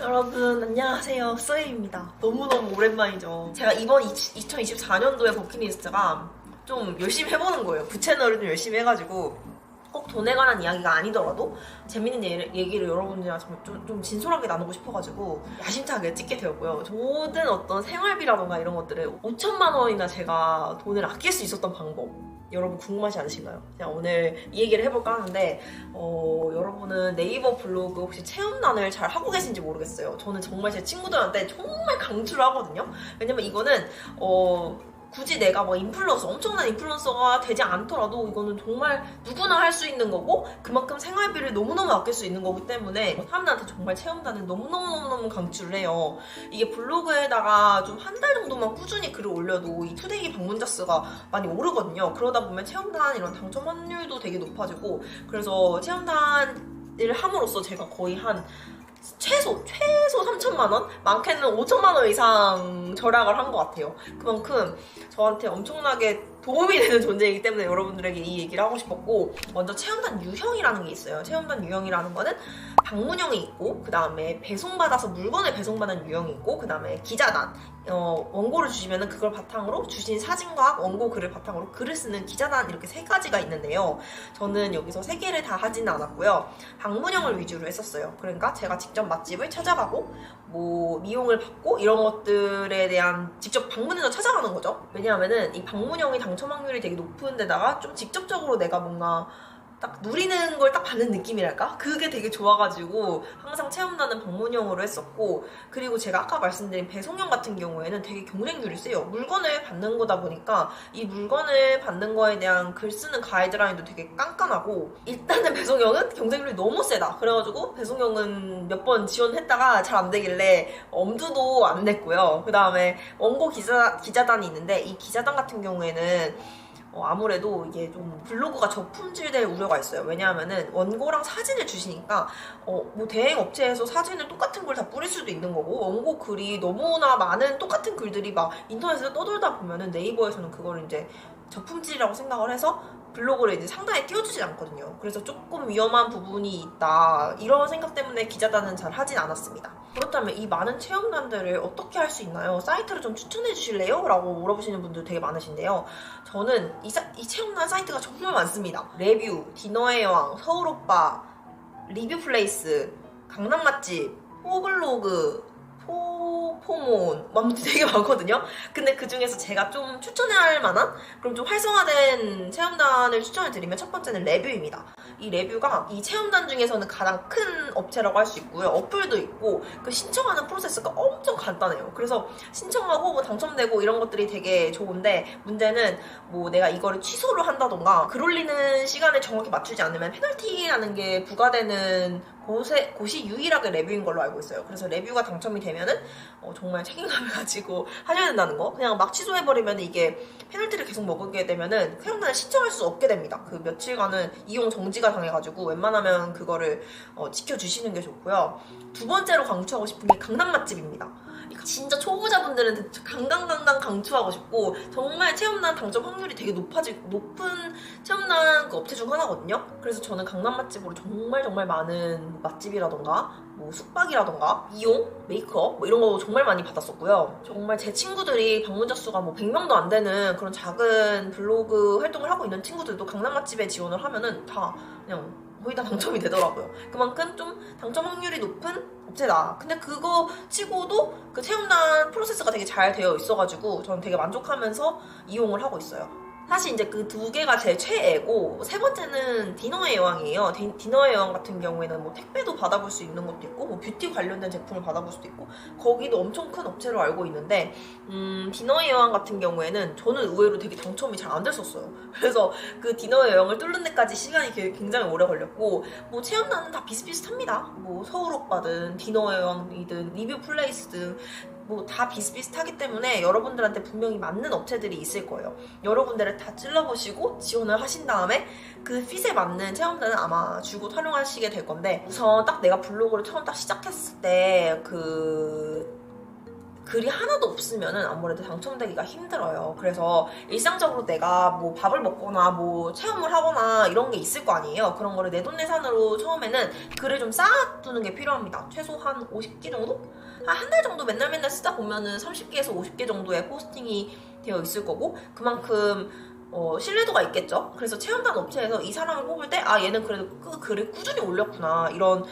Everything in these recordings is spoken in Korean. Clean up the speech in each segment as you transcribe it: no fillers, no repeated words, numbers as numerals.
여러분 안녕하세요, 쏘이입니다. 너무너무 오랜만이죠. 제가 이번 2024년도의 버킷리스트가 좀 열심히 해보는 거예요. 부채널을 좀 열심히 해가지고 꼭 돈에 관한 이야기가 아니더라도 재밌는 얘기를 여러분들이랑 좀 진솔하게 나누고 싶어가지고 야심차게 찍게 되었고요. 모든 어떤 생활비라던가 이런 것들을 5천만 원이나 제가 돈을 아낄 수 있었던 방법, 여러분 궁금하지 않으신가요? 그냥 오늘 이 얘기를 해볼까 하는데 여러분은 네이버 블로그 혹시 체험단을 잘 하고 계신지 모르겠어요. 저는 정말 제 친구들한테 정말 강추를 하거든요. 왜냐면 이거는 굳이 내가 뭐 엄청난 인플루언서가 되지 않더라도 이거는 정말 누구나 할 수 있는 거고 그만큼 생활비를 너무너무 아낄 수 있는 거기 때문에 사람들한테 정말 체험단을 너무너무 강추를 해요. 이게 블로그에다가 좀 한 달 정도만 꾸준히 글을 올려도 이 투데이 방문자 수가 많이 오르거든요. 그러다 보면 체험단 이런 당첨 확률도 되게 높아지고, 그래서 체험단을 함으로써 제가 거의 한 최소 3천만 원? 많게는 5천만 원 이상 절약을 한 것 같아요. 그만큼 저한테 엄청나게 도움이 되는 존재이기 때문에 여러분들에게 이 얘기를 하고 싶었고, 먼저 체험단 유형이라는 게 있어요. 체험단 유형이라는 거는 방문형이 있고, 그 다음에 배송받아서 물건을 배송받는 유형이 있고, 그 다음에 기자단, 원고를 주시면은 그걸 바탕으로 주신 사진과 원고 글을 바탕으로 글을 쓰는 기자단, 이렇게 세 가지가 있는데요. 저는 여기서 세 개를 다 하지는 않았고요. 방문형을 위주로 했었어요. 그러니까 제가 직접 맛집을 찾아가고 뭐 미용을 받고 이런 것들에 대한 직접 방문해서 찾아가는 거죠. 왜냐하면은 이 방문형이 당첨 확률이 되게 높은 데다가 좀 직접적으로 내가 뭔가 딱 누리는 걸 딱 받는 느낌이랄까? 그게 되게 좋아가지고 항상 체험단은 방문형으로 했었고, 그리고 제가 아까 말씀드린 배송형 같은 경우에는 되게 경쟁률이 세요. 물건을 받는 거다 보니까 이 물건을 받는 거에 대한 글 쓰는 가이드라인도 되게 깐깐하고, 일단은 배송형은 경쟁률이 너무 세다. 그래가지고 배송형은 몇 번 지원했다가 잘 안 되길래 엄두도 안 냈고요. 그 다음에 원고 기자단이 있는데, 이 기자단 같은 경우에는 아무래도 이게 좀 블로그가 저품질될 우려가 있어요. 왜냐하면은 원고랑 사진을 주시니까 뭐 대행 업체에서 사진을 똑같은 걸 다 뿌릴 수도 있는 거고, 원고 글이 너무나 많은 똑같은 글들이 막 인터넷에서 떠돌다 보면은 네이버에서는 그걸 이제 저품질이라고 생각을 해서 블로그를 이제 상단에 띄워주지 않거든요. 그래서 조금 위험한 부분이 있다, 이런 생각 때문에 기자단은 잘 하진 않았습니다. 그렇다면 이 많은 체험단들을 어떻게 할 수 있나요? 사이트를 좀 추천해 주실래요? 라고 물어보시는 분들 되게 많으신데요. 저는 이 체험단 사이트가 정말 많습니다. 레뷰, 디너의 여왕, 서울오빠, 리뷰플레이스, 강남맛집, 포글로그, 포몬, 아무튼 되게 많거든요. 근데 그 중에서 제가 좀 추천해야 할 만한, 그럼 좀 활성화된 체험단을 추천해 드리면 첫 번째는 레뷰입니다. 이 레뷰가 이 체험단 중에서는 가장 큰 업체라고 할 수 있고요. 어플도 있고, 그 신청하는 프로세스가 엄청 간단해요. 그래서 신청하고 뭐 당첨되고 이런 것들이 되게 좋은데, 문제는 뭐 내가 이거를 취소를 한다던가 글 올리는 시간을 정확히 맞추지 않으면 페널티라는 게 부과되는 곳이 유일하게 레뷰인 걸로 알고 있어요. 그래서 레뷰가 당첨이 되면은 정말 책임감을 가지고 하셔야 된다는 거. 그냥 막 취소해버리면 이게 페널티를 계속 먹게 되면은 체험단을 신청할 수 없게 됩니다. 그 며칠간은 이용 정지가 당해가지고 웬만하면 그거를 지켜주시는 게 좋고요. 두 번째로 강추하고 싶은 게 강남 맛집입니다. 진짜 초보자분들은 강강 강추하고 싶고, 정말 체험단 당첨 확률이 되게 높은 체험단 그 업체 중 하나거든요. 그래서 저는 강남 맛집으로 정말 많은 맛집이라던가 뭐 숙박이라던가 미용, 메이크업 뭐 이런 거 정말 많이 받았었고요. 정말 제 친구들이 방문자 수가 뭐 100명도 안 되는 그런 작은 블로그 활동을 하고 있는 친구들도 강남 맛집에 지원을 하면은 다 그냥 거의 다 당첨이 되더라고요. 그만큼 좀 당첨 확률이 높은 업체다. 근데 그거 치고도 그 체험단 프로세스가 되게 잘 되어 있어가지고 저는 되게 만족하면서 이용을 하고 있어요. 사실 이제 그 두 개가 제일 최애고, 세 번째는 디너의 여왕이에요. 디너의 여왕 같은 경우에는 뭐 택배도 받아볼 수 있는 것도 있고, 뭐 뷰티 관련된 제품을 받아볼 수도 있고, 거기도 엄청 큰 업체로 알고 있는데, 디너의 여왕 같은 경우에는 저는 의외로 되게 당첨이 잘 안 됐었어요. 그래서 그 디너의 여왕을 뚫는 데까지 시간이 굉장히 오래 걸렸고, 뭐 체험단은 다 비슷비슷합니다. 뭐 서울오빠든 디너의 여왕이든 리뷰플레이스든 뭐 다 비슷비슷하기 때문에 여러분들한테 분명히 맞는 업체들이 있을 거예요. 여러분들을 다 찔러보시고 지원을 하신 다음에 그 핏에 맞는 체험단은 아마 주고 활용하시게 될 건데, 우선 딱 내가 블로그를 처음 딱 시작했을 때 그 글이 하나도 없으면은 아무래도 당첨되기가 힘들어요. 그래서 일상적으로 내가 뭐 밥을 먹거나 뭐 체험을 하거나 이런 게 있을 거 아니에요. 그런 거를 내돈내산으로 처음에는 글을 좀 쌓아두는 게 필요합니다. 최소 한 50개 정도? 한 달 정도 맨날 쓰다 보면은 30개에서 50개 정도의 포스팅이 되어 있을 거고, 그만큼 신뢰도가 있겠죠. 그래서 체험단 업체에서 이 사람을 뽑을 때 얘는 그래도 그 글을 꾸준히 올렸구나, 이런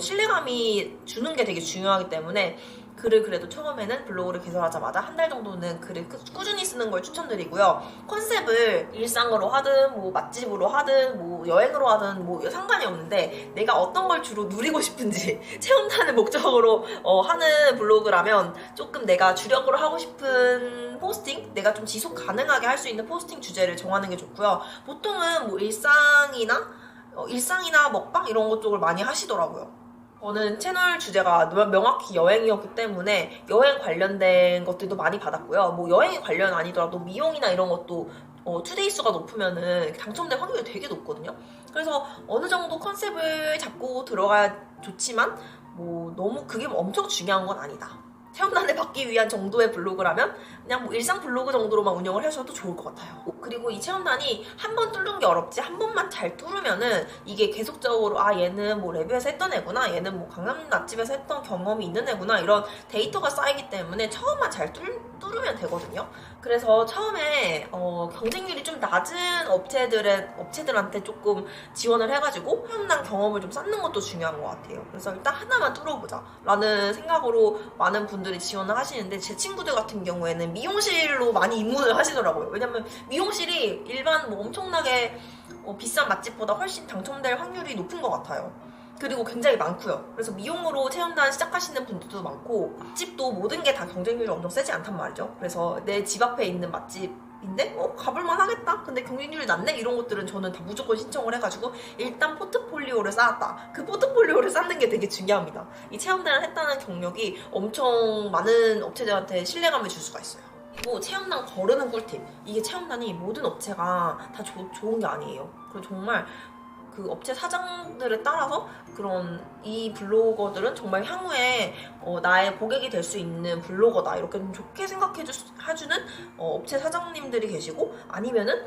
신뢰감이 주는 게 되게 중요하기 때문에 글을 그래도 처음에는 블로그를 개설하자마자 한 달 정도는 글을 꾸준히 쓰는 걸 추천드리고요. 컨셉을 일상으로 하든 뭐 맛집으로 하든 뭐 여행으로 하든 뭐 상관이 없는데, 내가 어떤 걸 주로 누리고 싶은지 체험단을 목적으로 하는 블로그라면 조금 내가 주력으로 하고 싶은 포스팅, 내가 좀 지속 가능하게 할 수 있는 포스팅 주제를 정하는 게 좋고요. 보통은 뭐 일상이나 먹방 이런 것 쪽을 많이 하시더라고요. 저는 채널 주제가 명확히 여행이었기 때문에 여행 관련된 것들도 많이 받았고요. 뭐 여행이 관련 아니더라도 미용이나 이런 것도 투데이 수가 높으면은 당첨될 확률이 되게 높거든요. 그래서 어느 정도 컨셉을 잡고 들어가야 좋지만 뭐 너무 그게 엄청 중요한 건 아니다. 체험단을 받기 위한 정도의 블로그라면 그냥 뭐 일상 블로그 정도로만 운영을 하셔도 좋을 것 같아요. 그리고 이 체험단이 한 번 뚫는 게 어렵지, 한 번만 잘 뚫으면은 이게 계속적으로 얘는 뭐 레뷰에서 했던 애구나, 얘는 뭐 강남 맛집에서 했던 경험이 있는 애구나, 이런 데이터가 쌓이기 때문에 처음만 잘 뚫으면 되거든요. 그래서 처음에 경쟁률이 좀 낮은 업체들한테 조금 지원을 해가지고 체험단 경험을 좀 쌓는 것도 중요한 것 같아요. 그래서 일단 하나만 뚫어보자 라는 생각으로 많은 분들이 지원을 하시는데, 제 친구들 같은 경우에는 미용실로 많이 입문을 하시더라고요. 왜냐면 미용실이 일반 뭐 엄청나게 비싼 맛집보다 훨씬 당첨될 확률이 높은 것 같아요. 그리고 굉장히 많고요. 그래서 미용으로 체험단 시작하시는 분들도 많고, 맛집도 모든 게 다 경쟁률이 엄청 세지 않단 말이죠. 그래서 내 집 앞에 있는 맛집인데 가볼만 하겠다, 근데 경쟁률이 낮네, 이런 것들은 저는 다 무조건 신청을 해가지고 일단 포트폴리오를 쌓았다. 그 포트폴리오를 쌓는 게 되게 중요합니다. 이 체험단을 했다는 경력이 엄청 많은 업체들한테 신뢰감을 줄 수가 있어요. 그리고 체험단 거르는 꿀팁, 이게 체험단이 모든 업체가 다 좋은 게 아니에요. 그리고 정말 그 업체 사장들에 따라서 그런 이 블로거들은 정말 향후에 나의 고객이 될 수 있는 블로거다, 이렇게 좀 좋게 생각해주는 업체 사장님들이 계시고, 아니면은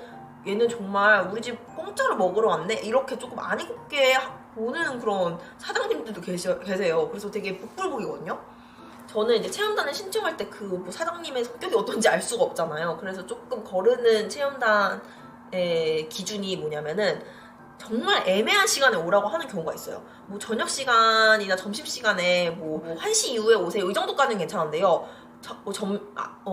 얘는 정말 우리 집 공짜로 먹으러 왔네, 이렇게 조금 안 익게 보는 그런 사장님들도 계세요. 그래서 되게 복불복이거든요. 저는 이제 체험단을 신청할 때 그 뭐 사장님의 성격이 어떤지 알 수가 없잖아요. 그래서 조금 거르는 체험단의 기준이 뭐냐면은 정말 애매한 시간에 오라고 하는 경우가 있어요. 뭐 저녁 시간이나 점심 시간에 뭐 1시 이후에 오세요, 이 정도까지는 괜찮은데요.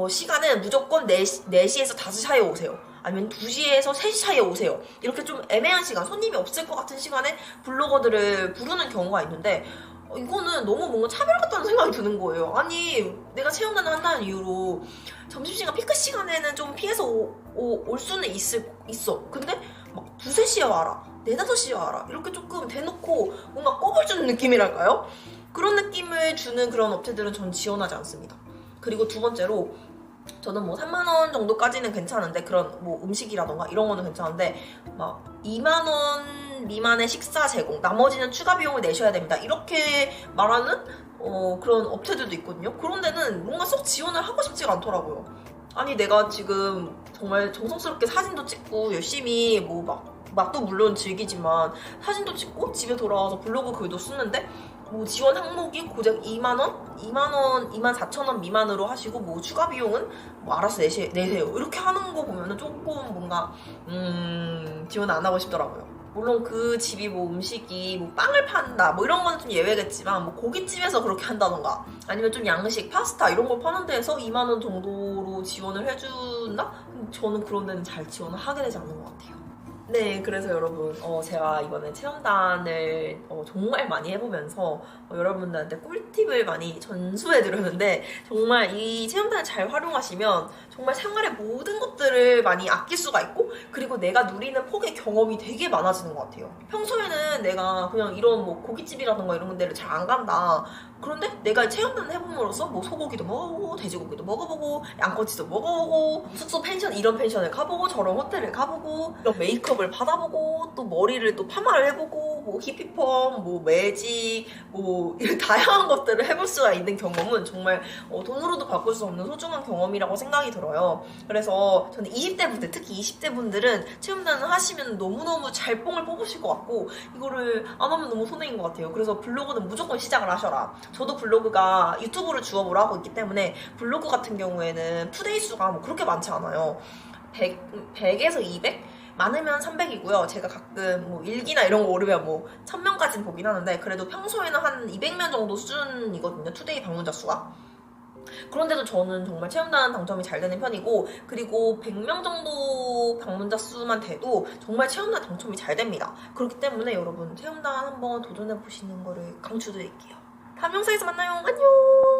시간은 무조건 4시에서 5시 사이에 오세요. 아니면 2시에서 3시 사이에 오세요. 이렇게 좀 애매한 시간, 손님이 없을 것 같은 시간에 블로거들을 부르는 경우가 있는데, 이거는 너무 뭔가 차별 같다는 생각이 드는 거예요. 아니, 내가 체험단을 한다는 이유로 점심시간 피크 시간에는 좀 피해서 올 수는 있어. 근데 막 2, 3시에 와라, 4, 5시에 와라, 이렇게 조금 대놓고 뭔가 껌을 주는 느낌이랄까요? 그런 느낌을 주는 그런 업체들은 전 지원하지 않습니다. 그리고 두 번째로, 저는 뭐 3만원 정도까지는 괜찮은데, 그런 뭐 음식이라던가 이런 거는 괜찮은데, 막 2만원 미만의 식사 제공, 나머지는 추가 비용을 내셔야 됩니다, 이렇게 말하는 그런 업체들도 있거든요. 그런 데는 뭔가 쏙 지원을 하고 싶지가 않더라고요. 아니, 내가 지금 정말 정성스럽게 사진도 찍고 열심히 뭐 맛도 물론 즐기지만 사진도 찍고 집에 돌아와서 블로그 글도 쓰는데, 뭐 지원 항목이 고작 2만원, 24,000원 미만으로 하시고 뭐 추가 비용은 뭐 알아서 내세요, 이렇게 하는 거 보면은 조금 뭔가 지원 안 하고 싶더라고요. 물론 그 집이 뭐 음식이 뭐 빵을 판다 뭐 이런 거는 좀 예외겠지만, 뭐 고깃집에서 그렇게 한다던가 아니면 좀 양식 파스타 이런 걸 파는 데에서 2만원 정도로 지원을 해준다? 저는 그런 데는 잘 지원을 하게 되지 않는 것 같아요. 네, 그래서 여러분, 제가 이번에 체험단을 정말 많이 해보면서 여러분들한테 꿀팁을 많이 전수해드렸는데, 정말 이 체험단을 잘 활용하시면 정말 생활의 모든 것들을 많이 아낄 수가 있고, 그리고 내가 누리는 폭의 경험이 되게 많아지는 것 같아요. 평소에는 내가 그냥 이런 뭐 고깃집이라던가 이런 데를 잘 안 간다. 그런데 내가 체험단을 해봄으로써 뭐 소고기도 먹어보고, 돼지고기도 먹어보고, 양꼬치도 먹어보고, 숙소 펜션, 이런 펜션을 가보고, 저런 호텔을 가보고, 이런 메이크업을 받아보고, 또 머리를 또 파마를 해보고, 뭐 히피펌, 뭐 매직, 뭐 이런 다양한 것들을 해볼 수가 있는 경험은 정말 돈으로도 바꿀 수 없는 소중한 경험이라고 생각이 들어요. 그래서 저는 20대 분들, 특히 20대 분들은 체험단을 하시면 너무너무 잘 뽕을 뽑으실 것 같고 이거를 안 하면 너무 손해인 것 같아요. 그래서 블로그는 무조건 시작을 하셔라. 저도 블로그가 유튜브를 주업으로 하고 있기 때문에 블로그 같은 경우에는 푸데이 수가 뭐 그렇게 많지 않아요. 100에서 200? 많으면 300이고요. 제가 가끔 뭐 일기나 이런 거 오르면 뭐 1000명까지는 보긴 하는데 그래도 평소에는 한 200명 정도 수준이거든요. 투데이 방문자 수가. 그런데도 저는 정말 체험단 당첨이 잘 되는 편이고 그리고 100명 정도 방문자 수만 돼도 정말 체험단 당첨이 잘 됩니다. 그렇기 때문에 여러분 체험단 한번 도전해보시는 거를 강추드릴게요. 다음 영상에서 만나요. 안녕.